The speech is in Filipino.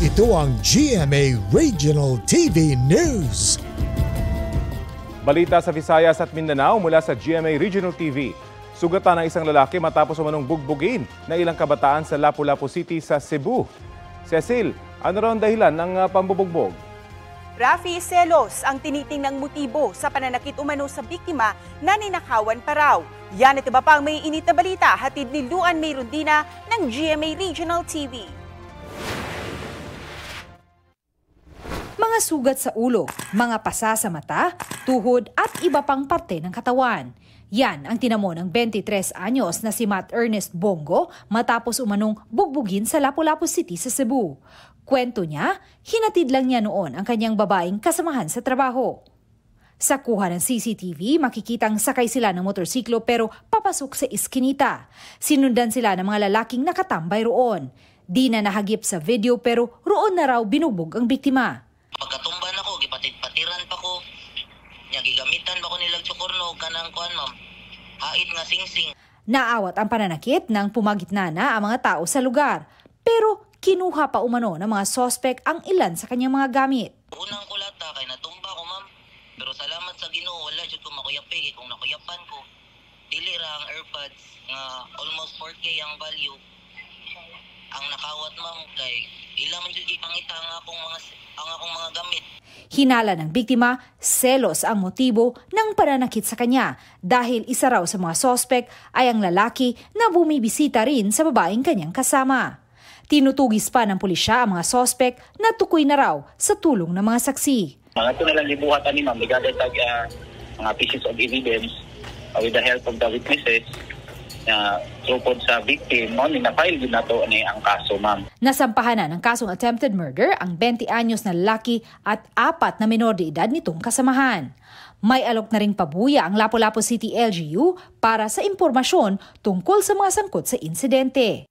Ito ang GMA Regional TV News. Balita sa Visayas at Mindanao mula sa GMA Regional TV. Sugatan ng isang lalaki matapos umanong bugbugin na ilang kabataan sa Lapu-Lapu City sa Cebu. Cecil, ano raw ang dahilan ng pambubugbog? Rafi, selos ang tinitingnang motibo sa pananakit umano sa biktima na ninakawan pa raw. Yan at iba pang may init na balita, hatid ni Luan Mayrundina ng GMA Regional TV. Mga sugat sa ulo, mga pasa sa mata, tuhod at iba pang parte ng katawan. Yan ang tinamo ng 23 anyos na si Matt Ernest Bongo matapos umanong bugbugin sa Lapu-Lapu City sa Cebu. Kwento niya, hinatid lang niya noon ang kanyang babaeng kasamahan sa trabaho. Sa kuha ng CCTV, makikitang sakay sila ng motorsiklo pero papasok sa iskinita. Sinundan sila ng mga lalaking nakatambay roon. Di na nahagip sa video pero roon na raw binugbog ang biktima. Pagkatumban ako, gipatit-patiran pa ko. Nya gigamitan pa ko nilang tsukurno kanang kuan ma'am. Hait nga singsing. Naawat ang pananakit nang pumagitna na ang mga tao sa lugar. Pero kinuha pa umano ng mga sospek ang ilan sa kanyang mga gamit. Unang kulata kay natumba ko ma'am. Pero salamat sa Ginoo wala jud ko makuyapi kung nakuyapan ko. Dili ra ang AirPods nga almost 4K ang value. Ang nakawat ma'am kay ila man jud ipangita ang akong mga gamit. Hinala ng biktima, selos ang motibo ng pananakit sa kanya dahil isa raw sa mga sospek ay ang lalaki na bumibisita rin sa babaeng kanyang kasama. Tinutugis pa ng pulisya ang mga sospek na tukoy na raw sa tulong ng mga saksi. Mga ito nalang libuhatan ni ma'am, ligaday tag mga pieces of evidence with the help of the witnesses na tupod sa victim, no, na-file din na to ang kaso, ma'am. Nasampahan na ng kasong attempted murder ang 20 anyos na lalaki at 4 na menor de edad nitong kasamahan. May alok na ring pabuya ang Lapu-Lapu City LGU para sa impormasyon tungkol sa mga sangkot sa insidente.